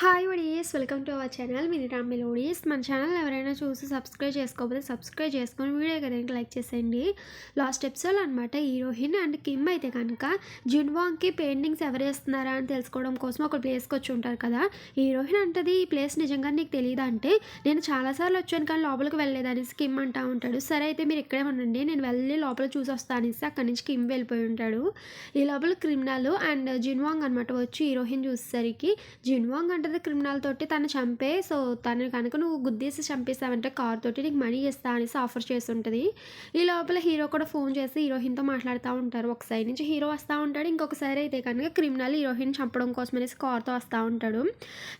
Hi ladies welcome to our channel మినిరామ్ melodies. మన channel ఎవరైనా చూసి సబ్స్క్రైబ్ చేసుకోకపోతే సబ్స్క్రైబ్ చేసుకొని వీడియో కనుక లైక్ చేసేయండి. లాస్ట్ ఎపిసోడ్ అనమాట హీరోయిన్ అండ్ కిమ్ అయితే కనుక జిన్వాంగ్కి పెయింటింగ్స్ ఎవరు వేస్తున్నారా అని తెలుసుకోవడం కోసం ఒక ప్లేస్కి వచ్చి ఉంటారు కదా. హీరోయిన్ అంటది, ఈ ప్లేస్ నిజంగా నీకు తెలియదా అంటే, నేను చాలాసార్లు వచ్చాను కానీ లోపలికి వెళ్ళలేదు అనేసి కిమ్ అంటూ ఉంటాడు. సరే అయితే మీరు ఇక్కడే ఉండండి, నేను వెళ్ళి లోపల చూసి వస్తాను అనేసి అక్కడి నుంచి కిమ్ వెళ్ళిపోయి ఉంటాడు. ఈ లోపల క్రిమినల్ అండ్ జిన్వాంగ్ అనమాట వచ్చి హీరోయిన్ చూసేసరికి, జిన్వాంగ్ అంటే క్రిమినల్ తోటి తను చంపే, సో తను కనుక నువ్వు గుద్దేసి చంపేసావంటే కార్ తోటి నీకు మనీ ఇస్తా అనేసి ఆఫర్ చేసి ఉంటుంది. ఈ లోపల హీరో కూడా ఫోన్ చేసి హీరోయిన్తో మాట్లాడుతూ ఉంటారు. ఒక సైడ్ నుంచి హీరో వస్తూ ఉంటాడు, ఇంకొకసారి అయితే కనుక క్రిమినల్ హీరోయిన్ చంపడం కోసం అనేసి కార్తో వస్తూ ఉంటాడు.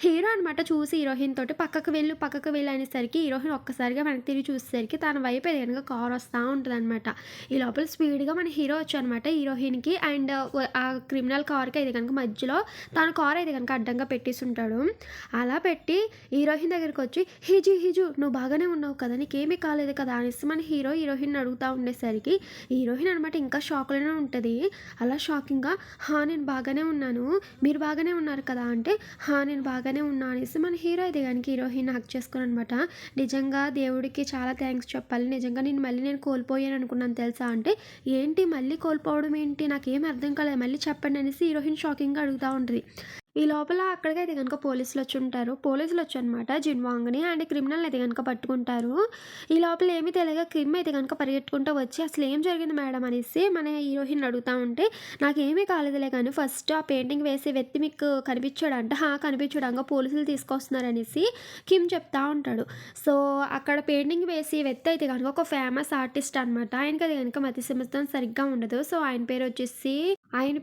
హీరో అనమాట చూసి హీరోయిన్ తోటి పక్కకు వెళ్ళు అనేసరికి హీరోయిన్ ఒక్కసారిగా వెనక్కి తిరిగి చూసేసరికి తన వైపు అయితే కనుక కార్ వస్తూ ఉంటుంది అనమాట. ఈ లోపల స్పీడ్గా మన హీరో వచ్చి అనమాట హీరోయిన్కి అండ్ ఆ క్రిమినల్ కార్కి అయితే కనుక మధ్యలో తన కార్ అయితే కనుక అడ్డంగా పెట్టేసి ఉంటాడు. అలా పెట్టి హీరోయిన్ దగ్గరికి వచ్చి, హిజు నువ్వు బాగానే ఉన్నావు కదా, నీకేమీ కాలేదు కదా అనేసి మన హీరోయిన్ అడుగుతూ ఉండేసరికి హీరోయిన్ అనమాట ఇంకా షాక్లోనే ఉంటుంది. అలా షాకింగ్గా, నేను బాగానే ఉన్నాను, మీరు బాగానే ఉన్నారు కదా అంటే, నేను బాగానే ఉన్నా అనేసి మన హీరో అయితే కనుక హీరోయిన్ హక్ చేసుకుని అనమాట. నిజంగా దేవుడికి చాలా థ్యాంక్స్ చెప్పాలి, నిజంగా నేను కోల్పోయాను అనుకున్నాను తెలుసా అంటే, ఏంటి మళ్ళీ కోల్పోవడం ఏంటి, నాకేం అర్థం కాలేదు, మళ్ళీ చెప్పండి అనేసి హీరోయిన్ షాకింగ్గా అడుగుతూ ఉంటుంది. ఈ లోపల అక్కడికైతే కనుక పోలీసులు వచ్చి ఉంటారు. పోలీసులు వచ్చి అనమాట జిన్వాంగ్ని అండ్ క్రిమినల్ అయితే కనుక పట్టుకుంటారు. ఈ లోపల ఏమీ తెలియక కిమ్ అయితే కనుక పరిగెట్టుకుంటూ వచ్చి, అసలు ఏం జరిగింది మేడం అనేసి మన హీరోయిన్ అడుగుతూ ఉంటే, నాకేమీ కాలేదులే కానీ ఫస్ట్ ఆ పెయింటింగ్ వేసే వ్యక్తి మీకు కనిపించాడంట. కనిపించడంగా పోలీసులు తీసుకొస్తున్నారు అనేసి కిమ్ చెప్తా ఉంటాడు. సో అక్కడ పెయింటింగ్ వేసి వ్యక్తి అయితే కనుక ఒక ఫేమస్ ఆర్టిస్ట్ అనమాట. ఆయనకి అది కనుక మతి సింహతం సరిగ్గా ఉండదు. సో ఆయన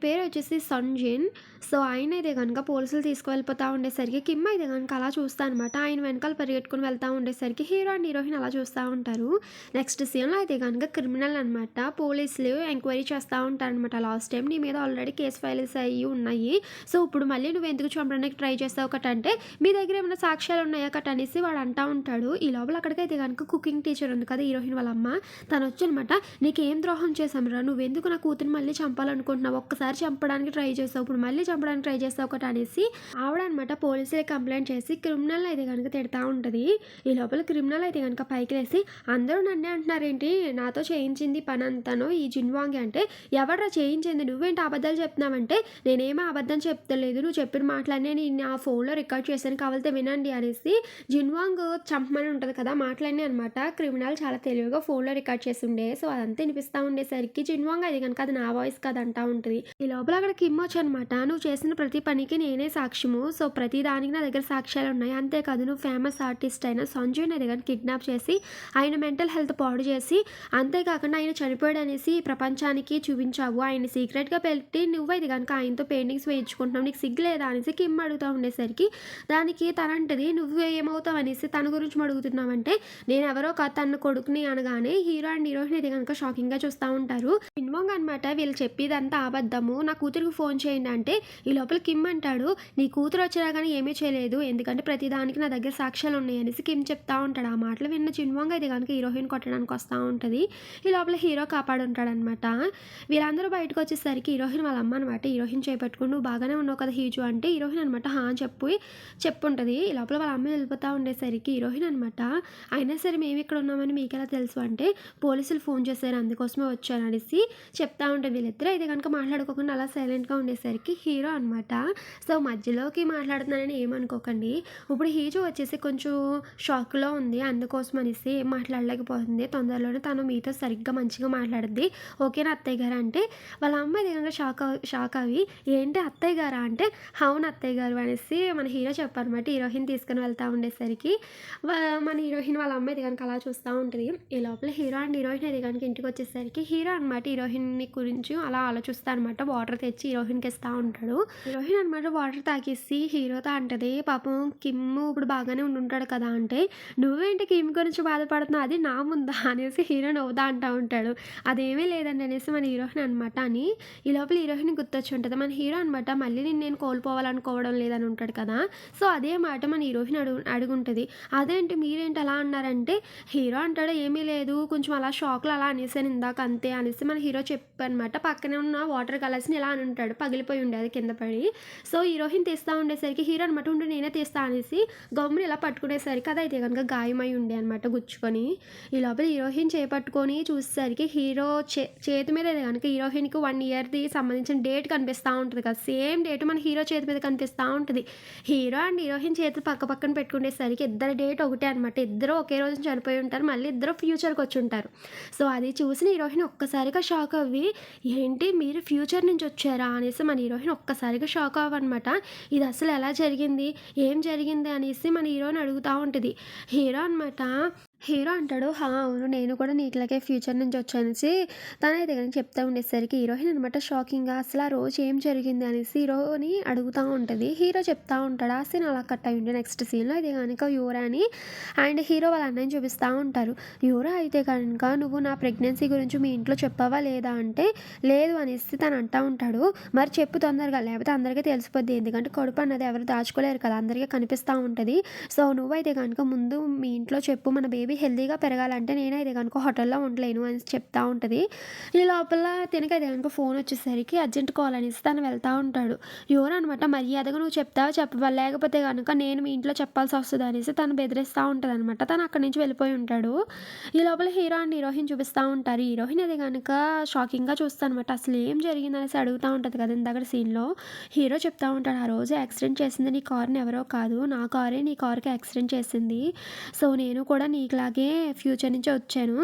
పేరు వచ్చేసి సంజిన్. సో ఆయన అయితే కనుక పోలీసులు తీసుకువెళ్ళిపోతూ ఉండేసరికి కిమ్ అయితే కనుక అలా చూస్తా అనమాట. ఆయన వెనకాల పరిగెట్టుకుని వెళ్తూ ఉండేసరికి హీరో అండ్ హీరోయిన్ అలా చూస్తూ ఉంటారు. నెక్స్ట్ సీన్లో అయితే కనుక క్రిమినల్ అనమాట పోలీసులు ఎంక్వైరీ చేస్తూ ఉంటారనమాట. లాస్ట్ టైం నీ మీద ఆల్రెడీ కేసు ఫైల్స్ అయ్యి ఉన్నాయి, సో ఇప్పుడు మళ్ళీ నువ్వు ఎందుకు చంపడానికి ట్రై చేస్తావు ఒకటి అంటే, మీ దగ్గర ఏమైనా సాక్ష్యాలు ఉన్నాయా కట్ అనేసి వాడు అంటూ ఉంటాడు. ఈ లోపల అక్కడికైతే కనుక కుకింగ్ టీచర్ ఉంది కదా హీరోయిన్ వాళ్ళ అమ్మ, తను వచ్చి అనమాట, నీకేం ద్రోహం చేశాంరా, నువ్వెందుకు నా కూతురు మళ్ళీ చంపాలనుకుంటున్నావు, ఒక్కసారి చంపడానికి ట్రై చేస్తావు, ఇప్పుడు మళ్ళీ చంపడానికి ట్రై చేస్తావు ఒకటి అనేసి ఆవిడ అనమాట పోలీసులకి కంప్లైంట్ చేసి క్రిమినల్ అయితే కనుక తిడతా ఉంటుంది. ఈ లోపల క్రిమినల్ అయితే కనుక పైకి లేసి, అందరూ నన్నే అంటున్నారేంటి, నాతో చేయించింది పని అంతాను ఈ జిన్వాంగ్ అంటే, ఎవడ్రా చేయించింది, నువ్వేంటి అబద్ధాలు చెప్తున్నావంటే, నేనేమో అబద్ధం చెప్తలేదు, నువ్వు చెప్పిన మాటలన్నీ నేను ఆ ఫోన్లో రికార్డ్ చేశాను, కావాలితే వినండి అనేసి జిన్వాంగ్ చంపమని ఉంటుంది కదా మాటలన్నీ అనమాట క్రిమినల్ చాలా తెలివిగా ఫోన్లో రికార్డ్ చేసి ఉండే. సో అదంతా వినిపిస్తూ ఉండేసరికి జిన్వాంగ్ అది కనుక అది నా వాయిస్ కదా అంటా ఉంటుంది. ఈ లోపల అక్కడ కిమ్ వచ్చి అనమాట, నువ్వు చేసిన ప్రతి పనికి నేనే సాక్ష్యము, సో ప్రతి దానికి నా దగ్గర సాక్ష్యాలు ఉన్నాయి, అంతేకాదు నువ్వు ఫేమస్ ఆర్టిస్ట్ అయిన సంజయ్ దగ్గర కిడ్నాప్ చేసి ఆయన మెంటల్ హెల్త్ పాడు చేసి, అంతేకాకుండా ఆయన చనిపోయాడు అనేసి ప్రపంచానికి చూపించావు, ఆయన సీక్రెట్గా పెట్టి నువ్వైతే కనుక ఆయనతో పెయింటింగ్స్ వేయించుకుంటున్నావు, నీకు సిగ్గులేదా అనేసి కిమ్ అడుగుతూ ఉండేసరికి దానికి తనంటది, నువ్వు ఏమవుతావు అనేసి తన గురించి అడుగుతున్నావంటే, నేను ఎవరో కాదు తన కొడుకుని అనగానే హీరో అండ్ హీరోయిన్ అయితే కనుక షాకింగ్గా చూస్తూ ఉంటారు. ఇన్వాంగ్ అనమాట వీళ్ళు చెప్పేదంతా అబద్ధము, నా కూతురికి ఫోన్ చేయండి అంటే, ఈ లోపల కిమ్ అంటాడు, నీ కూతురు వచ్చినా కానీ ఏమీ చేయలేదు, ఎందుకంటే ప్రతిదానికి నా దగ్గర సాక్ష్యాలు ఉన్నాయి అనేసి కిమ్ చెప్తా ఉంటాడు. ఆ మాటలు విన్న జిన్వాంగ్ అయితే కనుక హీరోయిన్ కొట్టడానికి వస్తూ ఉంటుంది. ఈ లోపల హీరో కాపాడుంటాడనమాట. వీళ్ళందరూ బయటకు వచ్చేసరికి హీరోయిన్ వాళ్ళ అమ్మ అనమాట హీరోయిన్ చేపట్టుకుని, నువ్వు బాగానే ఉన్నావు కదా హీజు అంటే, హీరోయిన్ అనమాట అని చెప్పుంటుంది. ఈ లోపల వాళ్ళ అమ్మ వెళ్ళిపోతూ ఉండేసరికి హీరోయిన్ అనమాట, అయినా సరే మేము ఇక్కడ ఉన్నామని మీకు ఎలా తెలుసు అంటే, పోలీసులు ఫోన్ చేశారు అందుకోసమే వచ్చాను అనేసి చెప్తా ఉంటారు. వీళ్ళిద్దరూ అయితే కనుక మాట్లాడుకోకుండా అలా సైలెంట్గా ఉండేసరికి హీరో అనమాట, సో మధ్యలోకి మాట్లాడుతున్నానని ఏమనుకోకండి, ఇప్పుడు హీరో వచ్చేసి కొంచెం షాక్లో ఉంది, అందుకోసం అనేసి ఏం మాట్లాడలేకపోతుంది, తొందరలోనే తను మీతో సరిగ్గా మంచిగా మాట్లాడుద్ది, ఓకేనా అత్తయ్య గారు అంటే, వాళ్ళ అమ్మ అయితే కనుక షాక్ అవి, ఏంటి అత్తయ్య గారా అంటే, అవును అత్తయ్య గారు అనేసి మన హీరో చెప్పారనమాట. హీరోయిన్ తీసుకుని వెళ్తూ ఉండేసరికి మన హీరోయిన్ వాళ్ళ అమ్మ అయితే కనుక అలా చూస్తూ ఉంటుంది. ఈ లోపల హీరో అండ్ హీరోయిన్ అయితే కనుక ఇంటికి వచ్చేసరికి హీరో అనమాట హీరోయిన్ గురించి అలా ఆలోచిస్తా అనమాట, వాటర్ తెచ్చి హీరోయిన్కి ఇస్తూ ఉంటాడు. హీరోయిన్ అనమాట వాటర్ తాగేసి హీరోతో అంటది, పాపం కిమ్ ఇప్పుడు బాగానే ఉండుంటాడు కదా అంటే, నువ్వేంటి కిమ్ గురించి బాధపడుతున్నావు, అది నా ముందా అనేసి హీరో నవ్వుతా అంటూ ఉంటాడు. అదేమీ లేదండి అనేసి మన హీరోయిన్ అనమాట అని. ఈ లోపల హీరోయిన్ గుర్తొచ్చి ఉంటుంది. మన హీరో అనమాట మళ్ళీ నేను కోల్పోవాలనుకోవడం లేదని ఉంటాడు కదా, సో అదే మాట మన హీరోయిన్ అడుగుంటుంది. అదేంటి మీరేంటి అలా అన్నారంటే, హీరో అంటాడు, ఏమీ లేదు కొంచెం అలా షాక్లో అలా అనేసాను ఇందాక అంతే అనేసి మన హీరో చెప్పనమాట. పక్కనే ఉన్న వాటర్ కలర్స్‌ని ఇలా అని ఉంటాడు. పగిలిపోయి ఉండే అది కింద పడి. సో, హీరోయిన్ తీస్తా ఉండేసరికి హీరో అనమాట ఉండు నేనే తీస్తా అనేసి గమ్మున ఇలా పట్టుకునేసరికి అదైతే గనుక గాయమై ఉండే అనమాట గుచ్చుకొని. ఈ లోపల హీరోయిన్ చేపట్టుకొని చూసేసరికి హీరో చేతి మీద గనుక హీరోయిన్‌కి 1 ఇయర్‌ది సంబంధించిన డేట్ కనిపిస్తా ఉంటది కదా! సేమ్ డేట్ మన హీరో చేతి మీద కనిపిస్తా ఉంటది. హీరో అండ్ హీరోయిన్ చేతులు పక్క పక్కన పెట్టుకునేసరికి ఇద్దరి డేట్ ఒకటే అనమాట. ఇద్దరు ఒకే రోజున చనిపోయి ఉంటారు. మళ్ళీ ఇద్దరు ఫ్యూచర్‌కొచ్చుంటారు. సో, అది చూసిన హీరోయిన్ ఒక్కసారిగా షాక్ అవ్వి, "ఏంటి మీరు ఫ్యూచర్ నుంచి వచ్చారా?" అనేసి మన హీరోయిన్ ఒక్కసారిగా షాక్ అవ్వనమాట. ఇది అసలు ఎలా జరిగింది? ఏం జరిగింది? అనేసి మన హీరోని అడుగుతా ఉంటది. హీరో అనమాట హీరో అంటాడు, అవును నేను కూడా నీకులాగే ఫ్యూచర్ నుంచి వచ్చానేసి తనైతే గనుక చెప్తా ఉండేసరికి హీరోయిన్ అనమాట షాకింగ్‌గా అసలు ఆ రోజు ఏం జరిగింది అనేసి హీరోని అడుగుతా ఉంటది. హీరో చెప్తా ఉంటాడు. ఆ సీన్ అలా కట్ అయ్యుండి నెక్స్ట్ సీన్‌లో అయితే గనుక యువరాని అండ్ హీరో వాళ్ళ అన్నయ్యని చూపిస్తా ఉంటారు. యువరా అయితే కనుక "నువ్వు నా ప్రెగ్నెన్సీ గురించి మీ ఇంట్లో చెప్పావా లేదా?" అంటే, "లేదు" అనేసి తను అంటా ఉంటాడు. "మరి చెప్పు తొందరగా లేకపోతే అందరికీ తెలిసిపోద్ది. ఎందుకంటే కడుపు అన్నది ఎవరు దాచుకోలేరు కదా! అందరికీ కనిపిస్తా ఉంటది. సో, నువ్వైతే గనుక ముందు మీ ఇంట్లో చెప్పు మన బేబీ హెల్తీగా పెరగాలంటే నేనైతే గనుక హోటల్‌లో ఉండలేను" అనేసి చెప్తా ఉంటది. ఈ లోపల తినకైతే గనుక ఫోన్ వచ్చేసరికి అర్జెంట్ కాల్ అనేసి తను వెళ్తా ఉంటాడు. యువర్ అనమాట మర్యాదగా నువ్వు చెప్తావా చెప్పవా? లేకపోతే గనుక నేను మీ ఇంట్లో చెప్పాల్సొస్తది అనేసి తను బెదిరిస్తా ఉంటదనమాట. తను అక్కడి నుంచి వెళ్ళిపోయి ఉంటాడు. ఈ లోపల హీరో అండ్ హీరోయిన్ చూపిస్తా ఉంటారు. హీరోయిన్ అది గనుక షాకింగ్‌గా చూస్తదనమాట. అసలు ఏం జరిగిందనేసి అడుగుతా ఉంటది కదా! ఇందాకడ సీన్‌లో. హీరో చెప్తా ఉంటాడు, "ఆ రోజు యాక్సిడెంట్ చేసింది నీ కార్‌ని ఎవరో కాదు. నా కారే నీ కార్‌కి యాక్సిడెంట్ చేసింది. సో, నేను కూడా నీకులాగే ఫ్యూచర్ నుంచే వచ్చాను.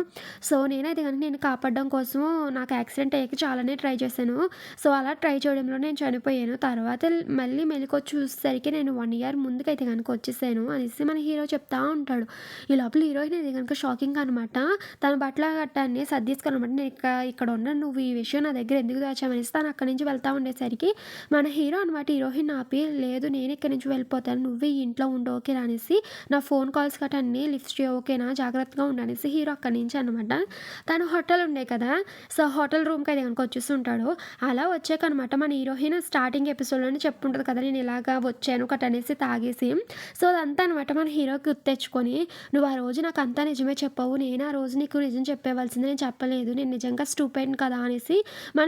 సో, నేనైతే గనుక నిన్ను కాపాడడం కోసం నాకు యాక్సిడెంట్ అయ్యాక చాలానే ట్రై చేశాను. సో, అలా ట్రై చేయడంలో నేను చనిపోయాను. తర్వాత మళ్ళీ మెలుకువొచ్చి చూసేసరికి నేను 1 ఇయర్ ముందుకైతే గనుక వచ్చేసాను" అనేసి మన హీరో చెప్తా ఉంటాడు. ఈ లోపల హీరోయిన్ అది గనుక షాకింగ్ అనమాట. తన బట్టల గట్టాన్ని సర్దేసుకోనమాట. "నేను ఇక్కడ ఉన్నాను. నువ్వు ఈ విషయం నా దగ్గర ఎందుకు దాచావనేసి" తను అక్కడి నుంచి వెళ్తా ఉండేసరికి మన హీరో అనమాట హీరోయిన్ ఆపి, "లేదు నేను ఇక్కడి నుంచి వెళ్ళిపోతాను. నువ్వే ఈ ఇంట్లో ఉండు ఓకేనా" అనేసి, "నా ఫోన్ కాల్స్ గట్టా అన్నీ లిఫ్ట్ చేయి ఓకేనా? జాగ్రత్తగా ఉండు" అనేసి హీరో అక్కడి నుంచి అనమాట. తను హోటల్ ఉండే కదా! సో, హోటల్ రూమ్‌కి అయితే గనుక వచ్చేస్తుంటాడు. అలా వచ్చాకనమాట మన హీరోయిన్ స్టార్టింగ్ ఎపిసోడ్‌లోనే చెప్పుంటది కదా! నేను ఇలాగా వచ్చాను కట్ అనేసి తాగేసి. సో, అదంతా అనమాట మన హీరోకి గుర్తు తెచ్చుకొని, "నువ్వు ఆ రోజు నాకంతా నిజమే చెప్పావు. నేను ఆ రోజు నీకు నిజం చెప్పేవాల్సింది నేను చెప్పలేదు. నేను నిజంగా స్టూపిడ్ కదా" అనేసి మన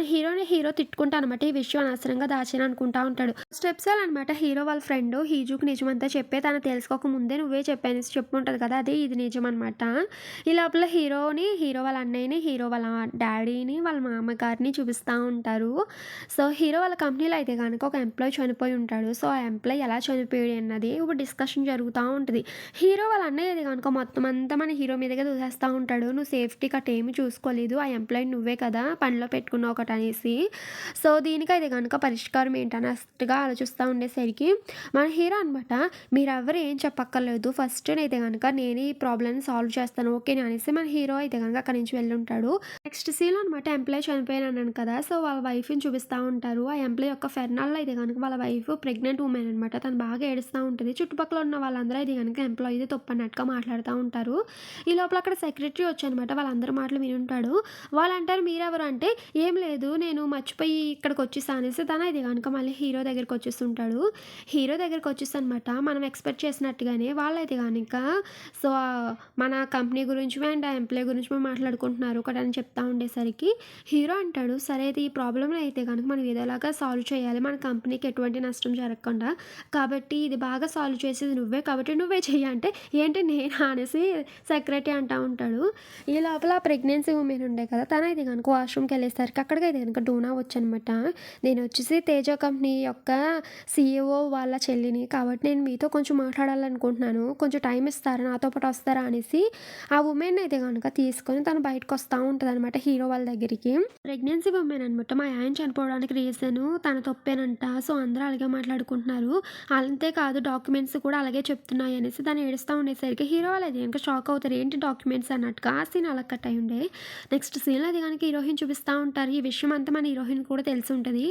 హీరో తిట్టుకుంటా అనమాట. ఈ విషయం అనవసరంగా దాచాను అనుకుంటా ఉంటాడు. స్టెప్స్ అనమాట హీరో వాళ్ళ ఫ్రెండ్ హీజుకి నిజమంతా చెప్పే తను తెలుసుకోక ముందే నువ్వే చెప్పు అనేసి చెప్పుంటది కదా! అది ఇది నిజమనమాట. ఈ లోపల హీరో వాళ్ళ అన్నయ్యని, హీరో వాళ్ళ డ్యాడీని, వాళ్ళ మామగారిని చూపిస్తా ఉంటారు. సో, హీరో వాళ్ళ కంపెనీలో అయితే గనుక ఒక ఎంప్లాయీ చనిపోయి ఉంటాడు. సో, ఆ ఎంప్లాయీ ఎలా చనిపోయాడు అన్నది ఇప్పుడు డిస్కషన్ జరుగుతా ఉంటది. హీరో వాళ్ళ అన్నయ్య అయితే గనుక మొత్తం అంతా మన హీరో మీదకే దూసేస్తా ఉంటాడు. "నువ్వు సేఫ్టీ కట్ ఏమి చూసుకోలేదు. ఆ ఎంప్లాయీని నువ్వే కదా పనిలో పెట్టుకున్నావు ఒకటి" అనేసి. సో, దీనికైతే గనుక పరిష్కారం ఏంటన్నట్టుగా ఆలోచిస్తా ఉండేసరికి మన హీరో అనమాట, "మీరెవ్వరు ఏం చెప్పక్కర్లేదు. ఫస్ట్ అయితే గనుక నేనే ఈ ప్రాబ్లమ్‌ని సాల్వ్ చేస్తాను ఓకేనా" అనేసి మన హీరో అయితే గనుక అక్కడి నుంచి వెళ్ళుంటాడు. నెక్స్ట్ సీన్‌లో అనమాట ఎంప్లాయీ చనిపోయానన్నాను కదా! సో, వాళ్ళ వైఫ్‌ని చూపిస్తా ఉంటారు. ఆ ఎంప్లాయీ యొక్క ఫెర్నాల్లో అయితే గనుక వాళ్ళ వైఫ్ ప్రెగ్నెంట్ వుమెన్ అనమాట. తను బాగా ఏడుస్తా ఉంటది. చుట్టుపక్కల ఉన్న వాళ్ళందరూ అయితే గనుక ఎంప్లాయీది తప్పన్నట్టుగా మాట్లాడుతా ఉంటారు. ఈ లోపల అక్కడ సెక్రటరీ వచ్చనమాట. వాళ్ళందరి మాటలు వినుంటాడు. వాళ్ళంటారు, "మీరెవరు?" అంటే, "ఏం లేదు నేను మర్చిపోయి ఇక్కడికొచ్చేసా" అనేసి తనైతే గనుక మళ్ళీ హీరో దగ్గరికొచ్చేస్తుంటాడు. హీరో దగ్గరికొచ్చేసనమాట మనం ఎక్స్‌పెక్ట్ చేసినట్టుగానే వాళ్ళైతే గనుక సో, మన కంపెనీ గురించి అండ్ ఆ ఎంప్లాయీ గురించి మేము మాట్లాడుకుంటున్నారు ఒకటి అని చెప్తా ఉండేసరికి హీరో అంటాడు, "సరే అయితే ఈ ప్రాబ్లమ్‌ని అయితే గనుక మనం ఏదోలాగా సాల్వ్ చేయాలి. మన కంపెనీకి ఎటువంటి నష్టం జరగకుండా. కాబట్టి ఇది బాగా సాల్వ్ చేసేది నువ్వే కాబట్టి నువ్వే చెయ్యి" అంటే, "ఏంటి నేనా?" అనేసి సెక్రటరీ అంటా ఉంటాడు. ఈ లోపల ప్రెగ్నెన్సీ వుమెన్ ఉండే కదా! తనైతే గనుక వాష్‌రూమ్‌కెళ్ళేసరికి అక్కడికైతే గనుక డోనా వచ్చనమాట. "నేనొచ్చేసి తేజ కంపెనీ యొక్క సీఈఓ వాళ్ళ చెల్లిని. కాబట్టి నేను మీతో కొంచెం మాట్లాడాలనుకుంటున్నాను. కొంచెం టైం ఇస్తారా? నాతో పాటు వస్తారా?" అనేసి ఆ వుమెన్ అయితే గనుక తీసుకొని తను బయటకొస్తా ఉంటదనమాట హీరో వాళ్ళ దగ్గరికి. ప్రెగ్నెన్సీ వుమెన్ అనమాట. "మా ఆయన చనిపోవడానికి రీజను తన తప్పేనంట. సో, అందరూ అలాగే మాట్లాడుకుంటున్నారు. అంతే కాదు డాక్యుమెంట్స్ కూడా అలాగే చెప్తున్నాయి" అనేసి తను ఏడుస్తా ఉండేసరికి హీరో వాళ్ళైతే గనుక షాక్ అవుతారు. ఏంటి డాక్యుమెంట్స్ అన్నట్టుగా. ఆ సీన్ అలా కట్ అయ్యుండే. నెక్స్ట్ సీన్‌లో అది గనుక హీరోయిన్ చూపిస్తా ఉంటారు. ఈ విషయం అంతా మన హీరోయిన్ కూడా తెలిసుంటది.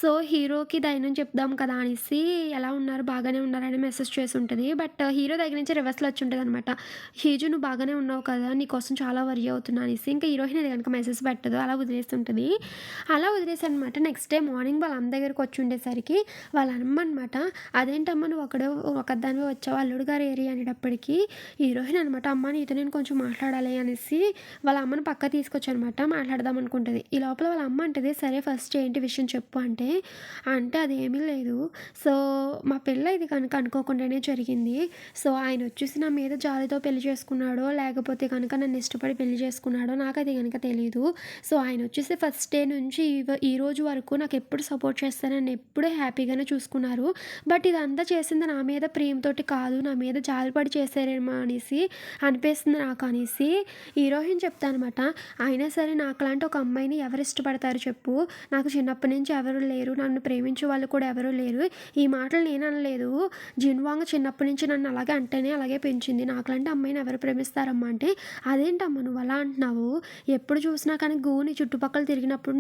సో, హీరోకి ధైర్యం చెప్దాం కదా అనేసి, "ఎలా ఉన్నారు? బాగానే ఉన్నారా?" అని మెసేజ్ చేసుంటది. బట్ హీరో దగ్గర నుంచి రివర్స్‌లో వచ్చుంటదనమాట. హీజు నువ్వు బాగానే ఉన్నావు కదా! నీకోసం చాలా వరీ అవుతున్నా అనేసి ఇంకా హీరోయిన్ అది గనుక మెసేజ్ పెట్టదు. అలా వదిలేస్తుంటది. అలా వదిలేసనమాట. నెక్స్ట్ డే మార్నింగ్ వాళ్ళ అమ్మ దగ్గరికి వచ్చుండేసరికి వాళ్ళ అమ్మ అనమాట, "అదేంటమ్మా నువ్వు ఒక్కదానివే వచ్చావు అల్లుడు గారు ఏరి" అనేటప్పటికి హీరోయిన్ అనమాట, "అమ్మ నీతో నేను కొంచెం మాట్లాడాలి" అనేసి వాళ్ళ అమ్మని పక్కకు తీసుకొచ్చనమాట. మాట్లాడదాం అనుకుంటది. ఈ లోపల వాళ్ళ అమ్మ అంటది, "సరే ఫస్ట్ ఏంటి విషయం చెప్పు" అంటే అదేమీ లేదు. సో, మా పెళ్ళి ఇది కనుక అనుకోకుండానే జరిగింది. సో, ఆయనొచ్చేసి నా మీద జాలితో పెళ్లి చేసుకున్నాడో, లేకపోతే కనుక నన్ను ఇష్టపడి పెళ్లి చేసుకున్నాడో నాకది గనక తెలీదు. సో, ఆయనొచ్చేసి ఫస్ట్ డే నుంచి ఈ రోజు వరకు నాకెప్పుడు సపోర్ట్ చేస్తారు, నన్నెప్పుడూ హ్యాపీగానే చూసుకున్నారు. బట్ ఇదంతా చేసింది నా మీద ప్రేమతోటి కాదు, నా మీద జాలిపడి చేశారేమో అనేసి అనిపిస్తుంది నాకు అనేసి హీరోయిన్ చెప్తానమాట. అయినా సరే నాకులాంటి ఒక అమ్మాయిని ఎవరు ఇష్టపడతారు చెప్పు? నాకు చిన్నప్పటి నుంచి ఎవరు లేరు. నన్ను ప్రేమించే వాళ్ళు కూడా ఎవరు లేరు. ఈ మాటలు నేను అనలేదు. జిన్వాంగ్ చిన్నప్పటి నుంచి నన్ను అలాగే అంటేనే అలాగే పెంచింది. నాకులాంటి అమ్మాయిని ఎవరు ప్రేమిస్తారమ్మా అంటే, "అదేంటమ్మా నువ్వు అలా అంటున్నావు? ఎప్పుడు చూసినా కానీ నీ చుట్టుపక్కల తిరిగినప్పుడు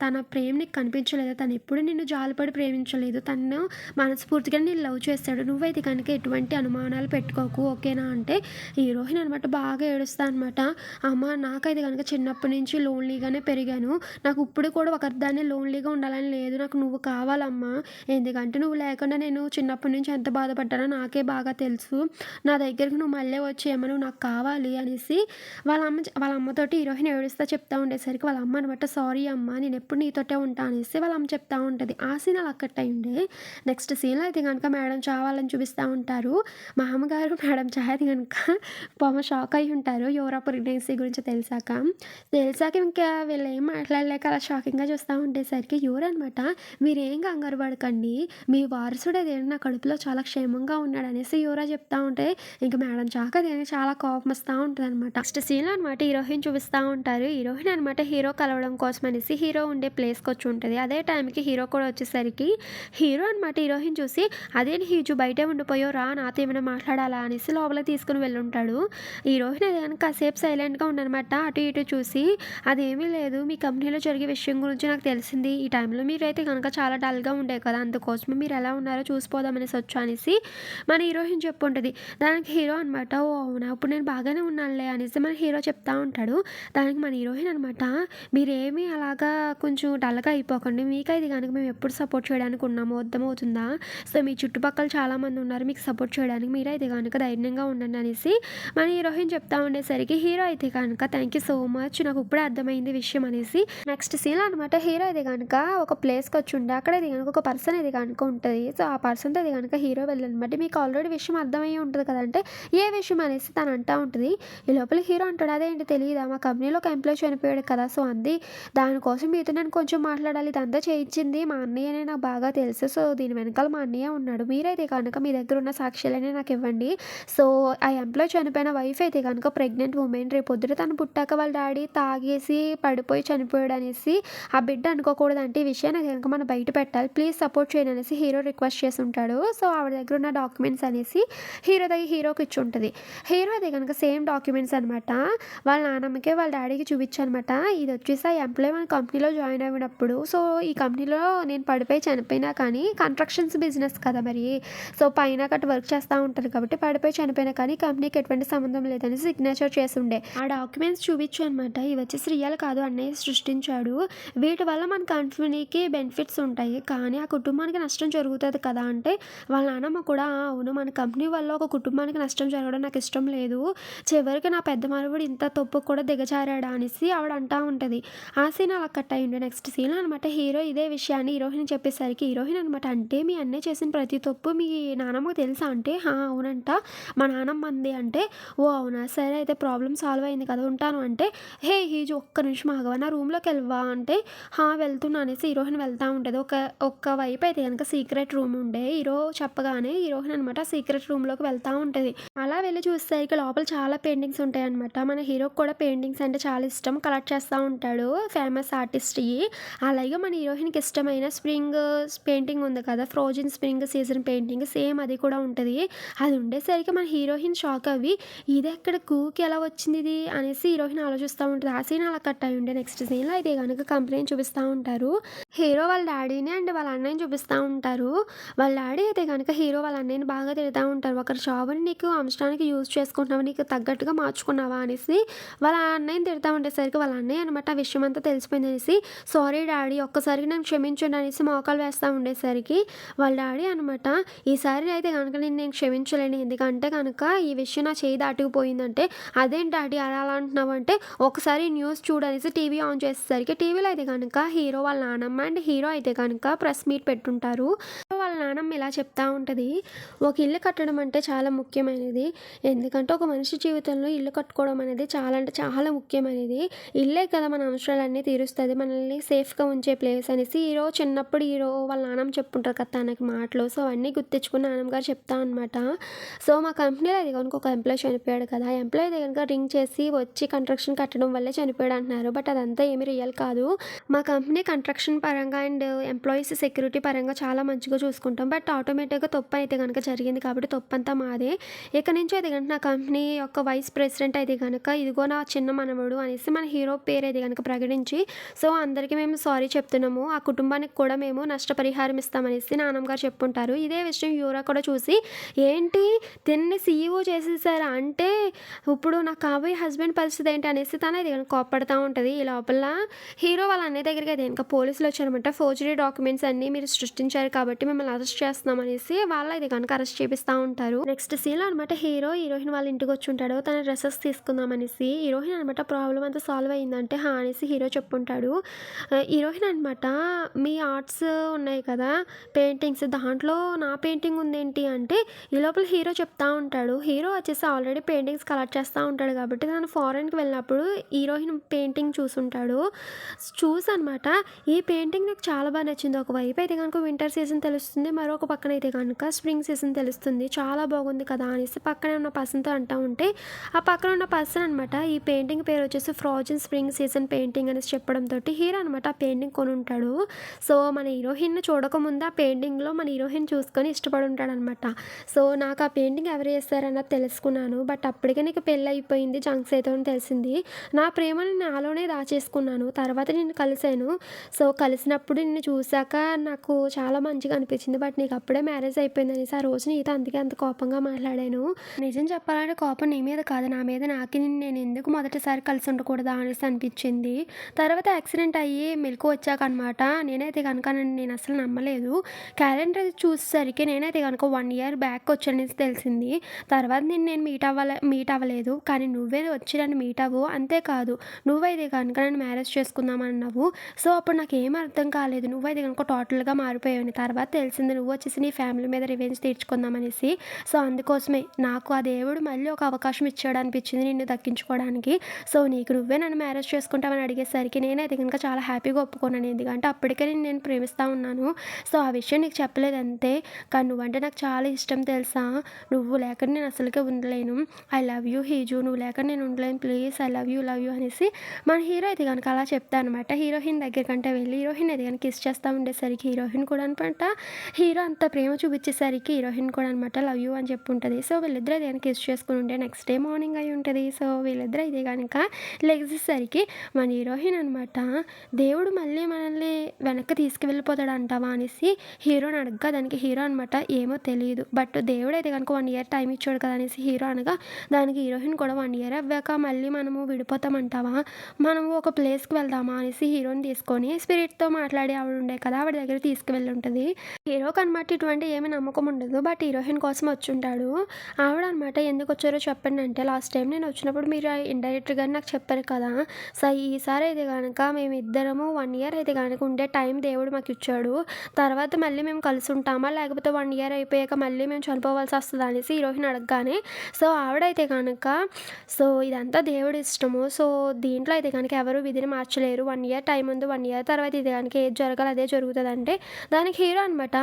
తన ప్రేమ నీకు కనిపించలేదా? తను ఎప్పుడు నిన్ను జాలిపడి ప్రేమించలేదు. తను మనస్ఫూర్తిగా నిన్ను లవ్ చేస్తాడు. నువ్వైతే కనుక ఎటువంటి అనుమానాలు పెట్టుకోకు ఓకేనా" అంటే హీరోయిన్ అనమాట బాగా ఏడుస్తా అనమాట. "అమ్మ నాకైతే కనుక చిన్నప్పటి నుంచి లోన్లీగానే పెరిగాను. నాకు ఇప్పుడు కూడా ఒకరిదాన్నే లోన్లీగా ఉండాలని లేదు. నాకు నువ్వు కావాలమ్మా. ఎందుకంటే నువ్వు లేకుండా నేను చిన్నప్పటి నుంచి ఎంత బాధపడ్డానో నాకే బాగా తెలుసు. నా దగ్గరికి నువ్వు మళ్ళీ వచ్చి అమ్మ నువ్వు నాకు కావాలి" అనేసి వాళ్ళ అమ్మతోటి హీరోయిన్ ఏడుస్తా చెప్తా ఉండేసరికి వాళ్ళ అమ్మ అనమాట, "సారీ అమ్మ నేనెప్పుడు నీతోటే ఉంటా" అనేసి వాళ్ళ అమ్మ చెప్తా ఉంటది. ఆ సీన్ అలా కట్ అయ్యుండే. నెక్స్ట్ సీన్‌లో అయితే గనుక మేడం చా వాళ్ళని చూపిస్తా ఉంటారు. మా అమ్మగారు మేడం చా అయితే గనుక పాపం షాక్ అయ్యి ఉంటారు. యూరా ప్రెగ్నెన్సీ గురించి తెలిసాక ఇంకా వీళ్ళేం మాట్లాడలేక అలా షాకింగ్‌గా చూస్తా ఉండేసరికి యూరా అనమాట, "మీరేం కంగారు పడకండి. మీ వారసుడు అదేంటి నా కడుపులో చాలా క్షేమంగా ఉన్నాడనేసి" యూరా చెప్తా ఉంటే ఇంక మేడం చాకి అదేంటి చాలా కోపం వస్తా ఉంటదనమాట. నెక్స్ట్ సీన్‌లో అనమాట హీరోయిన్ చూపిస్తా ఉంటారు. హీరోయిన్ అనమాట హీరో కలవడం కోసం అనేసి హీరో ఉండే ప్లేస్‌కొచ్చి ఉంటది. అదే టైంకి హీరో కూడా వచ్చేసరికి హీరో అనమాట హీరోయిన్ చూసి, "అదేంటి హీజు బయటే ఉండిపోయావు రా నాతో ఏమైనా మాట్లాడాలా" అనేసి లోపలికి తీసుకొని వెళ్ళుంటాడు. హీరోయిన్ అది గనుక కాసేపు సైలెంట్‌గా ఉందనమాట. అటు ఇటు చూసి, "అదేమీ లేదు మీ కంపెనీలో జరిగే విషయం గురించి నాకు తెలిసింది. ఈ టైంలో మీరైతే గనుక చాలా డల్‌గా ఉండే కదా! అందుకోసమే మీరు ఎలా ఉన్నారో చూసిపోదాం అనేసి వచ్చా" అనేసి మన హీరోయిన్ చెప్పుంటది. దానికి హీరో అనమాట, "ఓహ్! అవునా! ఇప్పుడు నేను బాగానే ఉన్నానులే" అనేసి మన హీరో చెప్తా ఉంటాడు. దానికి మన హీరోయిన్ అనమాట, "మీరేమీ అలాగా కొంచెం డల్‌గా అయిపోకండి. మీకైతే గనుక మేము ఎప్పుడు సపోర్ట్ చేయడానికి ఉన్నాము అర్థమవుతుందా? సో, మీ చుట్టుపక్కల చాలామంది ఉన్నారు మీకు సపోర్ట్ చేయడానికి. మీరైతే గనుక ధైర్యంగా ఉండండి" అనేసి మన హీరోయిన్ చెప్తా ఉండేసరికి హీరో అయితే కనుక, "థ్యాంక్ యూ సో మచ్ నాకు ఇప్పుడే అర్థమైంది విషయం" అనేసి నెక్స్ట్ సీన్‌లో అనమాట హీరో అయితే గనుక ఒక ప్లేస్‌కొచ్చుండే అక్కడ అయితే గనుక ఒక పర్సన్ అయితే గనుక ఉంటది. సో, ఆ పర్సన్‌తో అయితే గనుక హీరో వెళ్ళనమాట. "మీకు ఆల్రెడీ విషయం అర్థమయ్యే ఉంటది కదంటే" "ఏ విషయం" అనేసి తను అంటా ఉంటది. ఈ లోపల హీరో అంటాడు, "అదేంటి తెలీదా? మా కంపెనీలో ఒక ఎంప్లాయీ చనిపోయాడు కదా! సో, దానికోసం మీతో నేను కొంచెం మాట్లాడాలి. ఇదంతా చేయించింది మా అన్నయ్యనే నాకు బాగా తెలుసు. సో, దీని వెనకాల మా అన్నయ్య ఉన్నాడు. మీరైతే కనుక మీ దగ్గర ఉన్న సాక్ష్యాలన్నీ నాకివ్వండి. సో, ఆ ఎంప్లాయీ చనిపోయిన వైఫ్ అయితే కనుక ప్రెగ్నెంట్ వుమెన్. రేపొద్దున తను పుట్టాక వాళ్ళ డాడీ తాగేసి పడిపోయి చనిపోయాడనేసి ఆ బిడ్డ అనుకోకూడదంటే ఈ విషయాన్ని కనుక మనం బయట పెట్టాలి. ప్లీజ్ సపోర్ట్ చేయండి" అనేసి హీరో రిక్వెస్ట్ చేసుంటాడు. సో, ఆవిడ దగ్గర ఉన్న డాక్యుమెంట్స్ అనేసి హీరోకి ఇచ్చుంటది. హీరో అయితే కనుక సేమ్ డాక్యుమెంట్స్ అనమాట వాళ్ళ నాన్నమ్మకి, వాళ్ళ డాడీకి చూపించనమాట. "ఇదొచ్చేసి ఆ ఎంప్లాయీ మన కంపెనీలో జాయిన్ అయినప్పుడు సో, ఈ కంపెనీలో నేను పడిపోయి చనిపోయినా కానీ కన్‌స్ట్రక్షన్స్ బిజినెస్ కదా మరి. సో, పైన గట్ట వర్క్ చేస్తా ఉంటారు కాబట్టి పడిపోయి చనిపోయినా కానీ కంపెనీకి ఎటువంటి సంబంధం లేదని సిగ్నేచర్ చేసుండే. ఆ డాక్యుమెంట్స్ చూపించు అనమాట. ఇవొచ్చేసి రియల్ కాదు అన్నయ్య సృష్టించాడు. వీటి వల్ల మన కంపెనీకి బెనిఫిట్స్ ఉంటాయి. కానీ ఆ కుటుంబానికి నష్టం జరుగుతది కదా" అంటే వాళ్ళ నాన్నమ్మ కూడా, "ఆ! అవును మన కంపెనీ వల్ల ఒక కుటుంబానికి నష్టం జరగడం నాకు ఇష్టం లేదు. చివరికి నా పెద్ద మనవడు ఇంత తప్పుకు కూడా దిగజారాడా" అనేసి ఆవిడ అంటా ఉంటది. ఆ సీన్ అలా కట్ అయ్యుండే. నెక్స్ట్ సీన్‌లో అనమాట హీరో ఇదే విషయాన్ని హీరోయిన్‌కి చెప్పేసరికి హీరోయిన్ అనమాట, "అంటే మీ అన్నయ్య చేసిన ప్రతి తప్పు మీ నానమ్మకి తెలుసా" అంటే, "ఆ! అవునంట మా నానమ్మ అంది" అంటే, "ఓహ్! అవునా సరే అయితే ప్రాబ్లమ్ సాల్వ్ అయింది కదా! ఉంటాను" అంటే, "హే హీజు ఒక్క నిమిషం ఆగవా నా రూమ్‌లోకి వెళ్ళవా" అంటే, "హా! వెళ్తున్నా" అనేసి హీరోయిన్ వెళ్తా ఉంటది. ఒక్క వైపు అయితే గనుక సీక్రెట్ రూమ్ ఉండే. హీరో చెప్పగానే హీరోయిన్ అనమాట సీక్రెట్ రూమ్‌లోకి వెళ్తా ఉంటది. అలా వెళ్ళి చూసేసరికి లోపల చాలా పెయింటింగ్స్ ఉంటాయన్నమాట. మన హీరోకి కూడా పెయింటింగ్స్ అంటే చాలా ఇష్టం. కలెక్ట్ చేస్తా ఉంటాడు ఫేమస్ ఆర్టిస్ట్‌యి. అలాగే మన హీరోయిన్‌కి ఇష్టమైన స్ప్రింగ్ పెయింటింగ్ ఉంది కదా! Frozen spring season painting same అది కూడా ఉంటది. అది ఉండేసరికి మన హీరోయిన్ షాక్ అవ్వి, "ఇదెక్కడ కూకి ఎలా వచ్చిందిది" అనేసి హీరోయిన్ ఆలోచిస్తా ఉంటది. ఆ సీన్ అలా కట్ అయ్యుండే. నెక్స్ట్ సీన్‌లో అయితే గనుక కంపెనీని చూపిస్తా ఉంటారు. హీరో వాళ్ళ డాడీని అండ్ వాళ్ళ అన్నయ్యని చూపిస్తా ఉంటారు. వాళ్ళ డాడీ అయితే గనుక హీరో వాళ్ళ అన్నయ్యని బాగా తిడతా ఉంటారు. "ఒకరి జాబ్‌ని నీకు ఉంచడానికి యూజ్ చేసుకుంటున్నావా, నీకు తగ్గట్టుగా మార్చుకున్నావా అనేసి వాళ్ళ అన్నయ్యని తిడతా ఉండేసరికి వాళ్ళ అన్నయ్య అనమాట ఆ విషయం అంతా తెలిసిపోయింది అనేసి, సారీ డాడీ ఒక్కసారికి నన్ను క్షమించండి అనేసి మోకాలు వేస్తూ ఉండేసరికి వాళ్ళ డాడీ అనమాట, ఈసారి అయితే కనుక నేను క్షమించలేను, ఎందుకంటే కనుక ఈ విషయం నా చేయి దాటుకుపోయిందంటే, అదేంటి డాడీ అలా అంటున్నావు అంటే, ఒకసారి న్యూస్ చూడనేసి టీవీ ఆన్ చేసేసరికి టీవీలో అయితే కనుక హీరో వాళ్ళ నానమ్మ అండ్ హీరో అయితే కనుక ప్రెస్ మీట్ పెట్టుంటారు. వాళ్ళ నానమ్మ ఇలా చెప్తా ఉంటుంది, ఒక ఇల్లు కట్టడం అంటే చాలా ముఖ్యమైనది, ఎందుకంటే ఒక మనిషి జీవితంలో ఇల్లు కట్టుకోవడం అనేది చాలా అంటే చాలా ముఖ్యమైనది, ఇల్లే కదా మన అవసరాలన్నీ తీరుస్తుంది, మనల్ని సేఫ్గా ఉంచే ప్లేస్ అనేసి చిన్నప్పుడు వాళ్ళ నాన్నమ్మ చెప్పుంటారు కదా తనకి మాటలు. సో అవన్నీ గుర్తించుకుని నాన్నమ్మ గారు చెప్తా అనమాట. సో మా కంపెనీలో అది కనుక ఒక ఎంప్లాయ్ చనిపోయాడు కదా, ఆ ఎంప్లాయ్ అయితే కనుక రింగ్ చేసి వచ్చి కన్స్ట్రక్షన్ కట్టడం వల్లే చనిపోయాడు అంటున్నారు. బట్ అదంతా ఏమీ రియల్ కాదు. మా కంపెనీ కన్స్ట్రక్షన్ పరంగా అండ్ ఎంప్లాయీస్ సెక్యూరిటీ పరంగా చాలా మంచిగా చూసుకుంటాం. బట్ ఆటోమేటిక్గా తప్పు అయితే కనుక జరిగింది కాబట్టి తప్పంతా మాదే. ఇక నుంచి అయితే కనుక నా కంపెనీ యొక్క వైస్ ప్రెసిడెంట్ అయితే కనుక ఇదిగో నా చిన్న మనవడు అనేసి మన హీరో పేరు అయితే కనుక ప్రకటించి, సో అందరికీ మేము సారీ చెప్తున్నాము, ఆ కుటుంబానికి కూడా మేము నష్టపరిహారం ఇస్తామనేసి నాన్నమ్మ గారు చెప్పుంటారు. ఇదే విషయం యూరా కూడా చూసి, ఏంటి తిన్ని సీఈఓ చేసేసారా అంటే ఇప్పుడు నా కాబోయే హస్బెండ్ పరిస్థితి ఏంటి అనేసి తను ఇది కనుక కోప్పడుతూ ఉంటుంది. ఈ లోపల హీరో వాళ్ళ అన్నయ్య దగ్గరికి అయితే ఇంకా పోలీసులు వచ్చారనమాట. ఫోర్జరీ డాక్యుమెంట్స్ అన్నీ మీరు సృష్టించారు కాబట్టి మిమ్మల్ని అరెస్ట్ చేస్తున్నాం అనేసి వాళ్ళు అయితే కనుక అరెస్ట్ చేపిస్తూ ఉంటారు. నెక్స్ట్ సీన్ అనమాట హీరోయిన్ వాళ్ళ ఇంటికి వచ్చి ఉంటాడు, తన డ్రెస్సెస్ తీసుకుందాం అనేసి. హీరోయిన్ అనమాట ప్రాబ్లం అంతా సాల్వ్ అయిందంటే అనేసి హీరో చెప్పుంటాడు. హీరోయిన్ అనమాట, మీ ఆర్ట్స్ ఉన్నాయి కదా పెయింటింగ్స్, దాంట్లో నా పెయింటింగ్ ఉందేంటి అంటే ఈ లోపల హీరో చెప్తా ఉంటాడు. హీరో వచ్చేసి ఆల్రెడీ పెయింటింగ్స్ కలెక్ట్ చేస్తూ ఉంటాడు కాబట్టి తను ఫారెన్కి వెళ్ళినప్పుడు హీరోయిన్ పెయింటింగ్ చూసుంటాడు. చూసి అనమాట, ఈ పెయింటింగ్ నాకు చాలా బాగా నచ్చింది, ఒకవైపు అయితే కనుక వింటర్ సీజన్ తెలుస్తుంది, మరొక పక్కన అయితే కనుక స్ప్రింగ్ సీజన్ తెలుస్తుంది, చాలా బాగుంది కదా అనేసి పక్కనే ఉన్న పర్సన్తో అంటూ ఉంటే, ఆ పక్కన ఉన్న పర్సన్ అనమాట ఈ పెయింటింగ్ పేరు వచ్చేసి ఫ్రోజన్ స్ప్రింగ్ సీజన్ పెయింటింగ్ అనేసి చెప్పడంతో హీరో అనమాట ఆ పెయింటింగ్ కొని ఉంటాడు. సో మన హీరోయిన్ చూడకముందు ఆ పెయింటింగ్లో మన హీరోయిన్ చూసుకొని ఇష్టపడి ఉంటాడు అనమాట. సో నాకు ఆ పెయింటింగ్ ఎవరు చేస్తారన్నది తెలుసుకున్నాను, బట్ అప్పటికే నీకు పెళ్ళి అయిపోయింది జంక్స్ అయితే అని తెలిసింది, నా ప్రేమను నాలోనే దాచేసుకున్నాను, తర్వాత నిన్ను కలిశాను, సో కలిసినప్పుడు నిన్ను చూశాక నాకు చాలా మంచిగా అనిపించింది, బట్ నీకు అప్పుడే మ్యారేజ్ అయిపోయింది అనేసి ఆ రోజు నీతో అందుకే అంత కోపంగా మాట్లాడాను, నిజం చెప్పాలంటే కోపం నీ మీద కాదు నా మీద, నాకు నేను ఎందుకు మొదటిసారి కలిసి ఉండకూడదా అనేసి అనిపించింది. తర్వాత యాక్సిడెంట్ అయ్యి మెలకు వచ్చాక అనమాట నేనైతే కనుక నేను అసలు నమ్మలేదు, క్యాలెండర్ చూసేసరికి నేనైతే కనుక 1 year బ్యాక్ వచ్చాననేసి తెలిసింది. తర్వాత నేను మీట్ అవ్వలేదు, కానీ నువ్వే వచ్చి నన్ను మీట్ అవ్వు, అంతేకాదు నువ్వైతే కనుక నన్ను మ్యారేజ్ చేసుకుందామన్నావు. సో అప్పుడు నాకు ఏం అర్థం కాలేదు, నువ్వైతే కనుక టోటల్గా మారిపోయావని. తర్వాత తెలిసింది నువ్వు వచ్చేసి నీ ఫ్యామిలీ మీద రివెంజ్ తీర్చుకుందామనేసి. సో అందుకోసమే నాకు ఆ దేవుడు మళ్ళీ ఒక అవకాశం ఇచ్చాడు అనిపించింది నిన్ను దక్కించుకోవడానికి. సో నీకు నువ్వే నన్ను మ్యారేజ్ చేసుకుంటామని అడిగేసరికి నేనైతే కనుక చాలా హ్యాపీగా ఒప్పుకున్నాను, ఎందుకంటే అప్పటికే నేను ప్రేమిస్తూ ఉన్నాను. సో ఆ విషయం నీకు చెప్పలేదు అంతే, కానీ నువ్వంటే నాకు చాలా ఇష్టం తెలుసా, నువ్వు లేక నేను అసలుకే ఉండలేను, ఐ లవ్ యూ హీజు, నువ్వు లేక నేను ఉండలేను, ప్లీజ్ ఐ లవ్ యూ అనేసి మన హీరో అయితే కనుక అలా చెప్తా అనమాట. హీరోయిన్ దగ్గరికంటే వెళ్ళి హీరోయిన్ అయితే కనుక కిస్ చేస్తూ ఉండేసరికి హీరోయిన్ కూడా అనమాట హీరో అంత ప్రేమ చూపించేసరికి హీరోయిన్ కూడా అనమాట లవ్ యూ అని చెప్పి ఉంటుంది. సో వీళ్ళిద్దరు అయితే కనుక కిస్ చేసుకుని ఉంటే నెక్స్ట్ డే మార్నింగ్ అయి ఉంటుంది. సో వీళ్ళిద్దరు అయితే కనుక లెగిసేసరికి మన హీరోయిన్ అనమాట, దేవుడు మళ్ళీ మనల్ని వెనక్కి తీసుకువెళ్ళిపోతాడు అంటావా అనేసి హీరోని అడగగా దానికి హీరో అనమాట ఏమో తెలియదు, బట్ దేవుడు అయితే కనుక 1 year టైం ఇచ్చాడు కదా అనేసి హీరో అనగా దానికి హీరోయిన్ కూడా 1 year అవ్వాక మళ్ళీ మనము విడిపోతామంటావా, మనము ఒక ప్లేస్కి వెళ్దామా అనేసి హీరోని తీసుకొని స్పిరిట్తో మాట్లాడి ఆవిడ ఉండే కదా ఆవిడ దగ్గర తీసుకువెళ్ళి ఉంటుంది. హీరోకి అనమాట ఇటువంటి ఏమీ నమ్మకం ఉండదు, బట్ హీరోయిన్ కోసం వచ్చి ఉంటాడు. ఆవిడ అనమాట ఎందుకు వచ్చారో చెప్పండి అంటే, లాస్ట్ టైం నేను వచ్చినప్పుడు మీరు ఇండైరెక్ట్గా నాకు చెప్పారు కదా, సో ఈసారి అయితే కనుక మేమిద్దరము 1 year అయితే కనుక ఉండే టైం దేవుడు మాకు ఇచ్చాడు, తర్వాత మళ్ళీ మేము కలిసి ఉంటామా లేకపోతే 1 year అయిపోయాక మళ్ళీ మేము చనిపోవాల్సి వస్తుంది అనేసి హీరోయిన్ అడగగానే, సో ఆవిడైతే కనుక సో ఇదంతా దేవుడి ఇష్టము, సో దీంట్లో అయితే కనుక ఎవరు విధిని మార్చలేరు, 1 year టైం ఉంది, 1 year తర్వాత ఇది కనుక ఏది జరగాలి అదే జరుగుతుంది అంటే దానికి హీరో అనమాట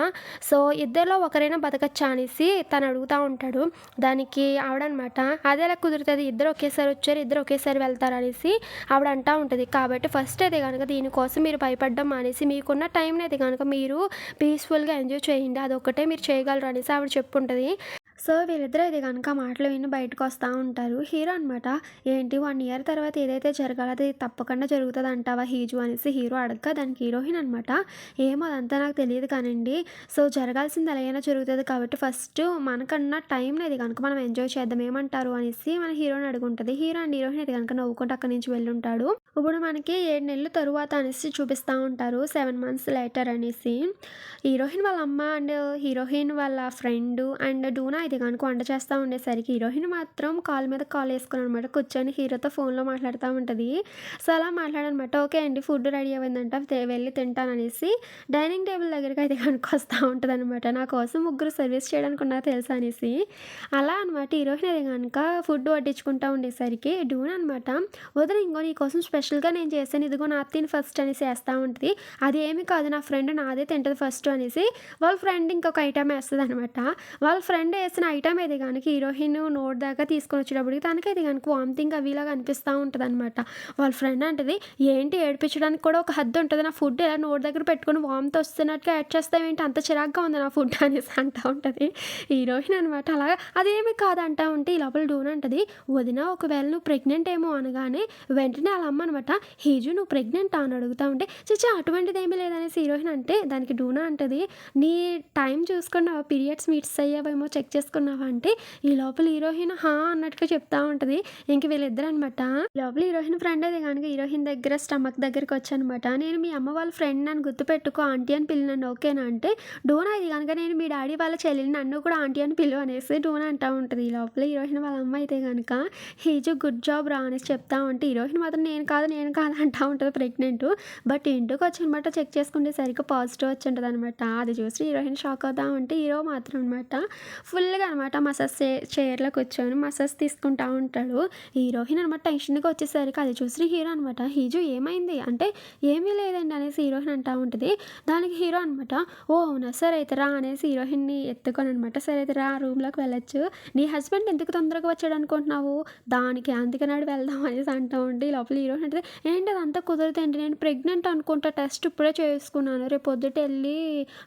సో ఇద్దరిలో ఒకరైనా బతకచ్చా అనేసి తను అడుగుతూ ఉంటాడు. దానికి ఆవిడనమాట అదేలా కుదురుతుంది, ఇద్దరు ఒకేసారి వచ్చారు ఇద్దరు ఒకేసారి వెళ్తారు అనేసి ఆవిడ అంటూ ఉంటుంది. కాబట్టి ఫస్ట్ అయితే కనుక దీనికోసం మీరు భయపడడం మానేసి మీకున్న టైంని అయితే కనుక మీరు పీస్ఫుల్గా ఎంజాయ్ చేయండి, అదొక్కటే మీరు చేయగలరు అనేసి ఆవిడ చెప్పుంటుంది. సో, వీళ్ళిద్దరూ అయితే గనుక మాటలు విని బయటకొస్తా ఉంటారు. హీరో అనమాట, "ఏంటి 1 ఇయర్ తర్వాత ఏదైతే జరగాలో అది తప్పకుండా జరుగుతదంటావా హీజు" అనేసి హీరో అడగ్గా దానికి హీరోయిన్ అనమాట, "ఏమో అదంతా నాకు తెలీదు కానండి. సో, జరగాల్సింది ఎలాగైనా జరుగుతది కాబట్టి ఫస్టు మనకన్నా టైంనయితే గనుక మనం ఎంజాయ్ చేద్దాం ఏమంటారు" అనేసి మన హీరోని అడుగుంటది. హీరో అండ్ హీరోయిన్ అయితే గనుక నవ్వుకుంటూ అక్కడి నుంచి వెళ్ళుంటాడు. ఇప్పుడు మనకి 7 నెలలు తరువాత అనేసి చూపిస్తా ఉంటారు. 7 మంత్స్ లేటర్ అనేసి. హీరోయిన్ వాళ్ళ అమ్మ అండ్ హీరోయిన్ వాళ్ళ ఫ్రెండు అండ్ డూనా అయితే గనుక వంట చేస్తా ఉండేసరికి హీరోయిన్ మాత్రం కాలు మీద కాలేసుకొననమాట కూర్చొని హీరోతో ఫోన్‌లో మాట్లాడుతా ఉంటది. సో, అలా మాట్లాడనమాట. ఓకే అండి. ఫుడ్ రెడీ అయిందంట వెళ్ళి తింటాననేసి డైనింగ్ టేబుల్ దగ్గరికయితే గనుక వస్తా ఉంటదనమాట. నా కోసం ముగ్గురు సర్వీస్ చేయడానికి ఉన్నారు తెలుసా అనేసి. అలా అనమాట హీరోయిన్ అయితే గనుక ఫుడ్ వడ్డించుకుంటా ఉండేసరికి డూనా అనమాట, "వదిన ఇంగో నీకోసం స్పెషల్‌గా నేను చేశాను. ఇదిగో నాది తిను ఫస్ట్" అనేసి ఏస్తా ఉంటది. "అది ఏమి కాదు నా ఫ్రెండ్ నాదే తింటది ఫస్ట్" అనేసి వాళ్ళ ఫ్రెండ్ ఇంకొక ఐటెమ్ ఏస్తదనమాట. వాళ్ళ ఫ్రెండ్ ఏసిన ఐటెమ్ అయితే గనుక హీరోయిన్ నోటి దాకా తీసుకొనొచ్చేటప్పటికి తనకైతే గనుక వామిటింగ్ అవి ఇలాగా అనిపిస్తా ఉంటదనమాట. వాళ్ళ ఫ్రెండ్ అంటది, "ఏంటి ఏడిపించడానికి కూడా ఒక హద్దుంటది. నా ఫుడ్ ఇలా నోటి దగ్గర పెట్టుకొని వామిట్ వస్తున్నట్టుగా యాక్ట్ చేస్తావేంటి? అంత చిరాకుగా ఉంది నా ఫుడ్" అనేసి అంటా ఉంటది. హీరోయిన్ అనమాట అలాగా "అదేమి కాదు" అంటా ఉంటే ఈ లోపల డూనా అంటది, "వదిన ఒకవేళ నువ్వు ప్రెగ్నెంట్ ఏమో" అనగానే వెంటనే ఆళ్ళ అమ్మ అనమాట, "హీజు నువ్వు ప్రెగ్నెంటా?" అని అడుగుతా ఉంటే, "ఛీ! అటువంటిదేమీ లేదనేసి" హీరోయిన్ అంటే దానికి డూనా అంటది, "నీ టైం చూసుకున్నావా? పీరియడ్స్ మిస్ అయ్యావేమో చెక్ చేసుకున్నావా?" అంటే ఈ లోపల హీరోయిన్ హా! అన్నట్టుగా చెప్తా ఉంటది. ఇంక వీళ్ళిద్దరనమాట ఈ లోపల హీరోయిన్ ఫ్రెండ్ అయితే గనుక హీరోయిన్ దగ్గర స్టమక్ దగ్గరికొచ్చనమాట. "నేను మీ అమ్మ వాళ్ళ ఫ్రెండ్ నన్ను గుర్తుపెట్టుకో ఆంటీ అని పిలు నన్ను ఓకేనా?" అంటే డోనా ఇది గనుక "నేను మీ డాడీ వాళ్ళ చెల్లిని నన్ను కూడా ఆంటీ అని పిలు" అనేసి డోనా అంటా ఉంటది. ఈ లోపల హీరోయిన్ వాళ్ళ అమ్మ అయితే గనుక "హీజు గుడ్ జాబ్ రా" అనేసి చెప్తా ఉంటే హీరోయిన్ మాత్రం నేను కాదు అంటా ఉంటది ప్రెగ్నెంటు. బట్ ఇంటికొచ్చనమాట చెక్ చేసుకునేసరికి పాజిటివ్ వచ్చుంటదనమాట. అది చూసి హీరోయిన్ షాక్ అవుతా ఉంటే హీరో మాత్రం అనమాట ఫుల్‌గా అనమాట మసాజ్ చైర్‌లో కూర్చొని మసాజ్ తీసుకుంటా ఉంటాడు. హీరోయిన్ అనమాట టెన్షన్‌గా వచ్చేసరికి అది చూసి హీరో అనమాట, "హీజు ఏమైంది?" అంటే "ఏమీ లేదండి" అనేసి హీరోయిన్ అంటా ఉంటది. దానికి హీరో అనమాట, "ఓ అవునా! సరే అయితే రా" అనేసి హీరోయిన్‌ని ఎత్తుకొననమాట. "సరే అయితే రా రూమ్‌లోకి వెళ్ళొచ్చు. నీ హస్బెండ్ ఎందుకు తొందరగా వచ్చాడనుకుంటున్నావు? దానికి అందుకన్నాడు వెళ్దాం" అనేసి అంటా ఉంటే ఈ లోపల హీరోయిన్ అంటది, "ఏంటి అదంతా కుదరదండి. నేను ప్రెగ్నెంట్ అనుకుంటా. టెస్ట్ ఇప్పుడే చేసుకున్నాను. రేపు పొద్దుట ఎళ్లి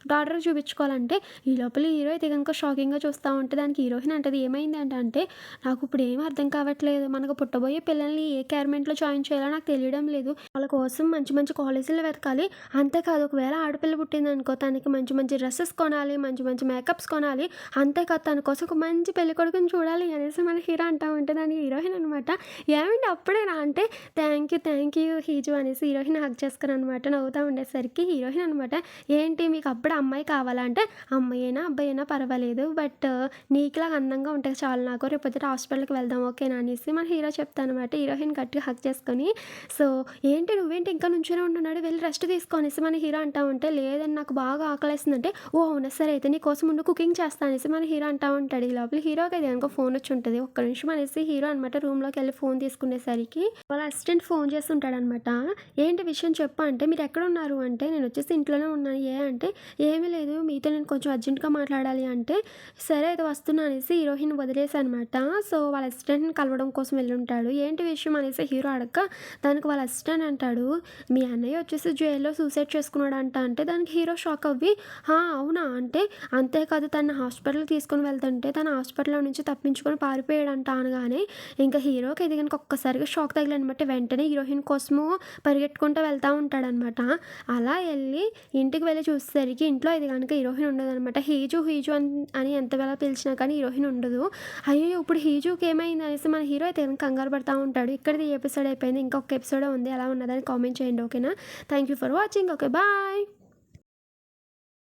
డాక్టర్‌కి చూపించుకోవాలంటే" ఈ లోపల హీరో అయితే గనుక షాకింగ్‌గా చూస్తా ఉంటే దానికి హీరోయిన్ అంటది, "ఏమైంది" అంటే "నాకు ఇప్పుడు ఏమి అర్థం కావట్లేదు. మనకు పుట్టబోయే పిల్లల్ని ఏ కేర్‌మెంట్‌లో జాయిన్ చేయాలో నాకు తెలియడం లేదు. వాళ్ళ కోసం మంచి మంచి కాలేజీలు వెతకాలి. అంతేకాదు ఒకవేళ ఆడపిల్ల పుట్టిందనుకో తనకి మంచి మంచి డ్రెసెస్ కొనాలి. మంచి మంచి మేకప్స్ కొనాలి. అంతేకాదు తన కోసం ఒక మంచి పెళ్ళికొడుకుని చూడాలి" అనేసి మన హీరో అంటా ఉంటే దానికి హీరోయిన్ అనమాట, "ఏవండీ అప్పుడేనా?" అంటే థ్యాంక్ యూ హీజు" అనేసి హీరోయిన్ హగ్ చేసుకొననమాట నవ్వుతా ఉండేసరికి హీరోయిన్ అనమాట, "ఏంటి మీకు అప్పుడే అమ్మాయి కావాలా?" అంటే "అమ్మాయైనా అబ్బాయైనా పర్వాలేదు. బట్ నీకులాగా అందంగా ఉంటే చాలు నాకు. రేపొద్దుట హాస్పిటల్‌కి వెళ్దాం ఓకేనా" అనేసి మన హీరో చెప్తానమాట. హీరోయిన్ గట్టిగా హగ్ చేసుకొని, సో "ఏంటి నువ్వేంటి ఇంకా నుంచొనే ఉంటున్నాడు వెళ్ళి రెస్ట్ తీసుకో" అనేసి మన హీరో అంటా ఉంటే, "లేదండి నాకు బాగా ఆకలేస్తుందంటే" "ఓ అవునా! సరే అయితే నీకోసం ఉండు కుకింగ్ చేస్తా" అనేసి మన హీరో అంటా ఉంటాడు. ఈ లోపల హీరోకి అయితే గనుక ఫోన్ వచ్చి ఉంటది. ఒక్క నిమిషం అనేసి హీరో అనమాట రూమ్‌లోకెళ్ళి ఫోన్ తీసుకునేసరికి వాళ్ళ అసిస్టెంట్ ఫోన్ చేసి ఉంటాడనమాట. "ఏంటి విషయం చెప్పు" అంటే "మీరెక్కడున్నారు?" అంటే "నేనొచ్చేసి ఇంట్లోనే ఉన్నాను." ఏ అంటే "ఏమీ లేదు మీతో నేను కొంచెం అర్జెంట్‌గా మాట్లాడాలి" అంటే "సరే అయితే వస్తున్నా" అనేసి హీరోయిన్ వదిలేసనమాట. సో వాళ్ళ అసిస్టెంట్‌ని కలవడం కోసం వెళ్ళుంటాడు. ఏంటి విషయం అనేసి హీరో అడగ్గా దానికి వాళ్ళ అసిస్టెంట్ అంటాడు, "మీ అన్నయ్య వచ్చేసి జైల్‌లో సూసైడ్ చేసుకున్నాడంట" అంటే దానికి హీరో షాక్ అవ్వి, "హా! అవునా?" అంటే "అంతేకాదు తనని హాస్పిటల్‌కి తీసుకొని వెళ్తుంటే తను హాస్పిటల్‌లో నుంచి తప్పించుకొని పారిపోయాడంట" అనగానే ఇంకా హీరోకి అయితే గనుక ఒక్కసారిగా షాక్ తగిలనమాట. వెంటనే హీరోయిన్ కోసము పరిగెట్టుకుంటూ వెళ్తా ఉంటాడనమాట. అలా ఎళ్లి ఇంటికి వెళ్లి చూసేసరికి ఇంట్లో అయితే గనుక హీరోయిన్ ఉండదనమాట. హీజు అని ఎంతలా పిలిచినా కానీ హీరోయిన్ ఉండదు. అయ్యయ్యో! ఇప్పుడు హీజుకి ఏమైంది అనేసి మన హీరో అయితే గనుక కంగారు పడతా ఉంటాడు. ఇక్కడిది ఈ ఎపిసోడ్ అయిపోయింది. ఇంకొక ఎపిసోడే ఉంది. ఎలా ఉన్నదని కామెంట్ చేయండి ఓకేనా? Thank you for watching. Okay bye.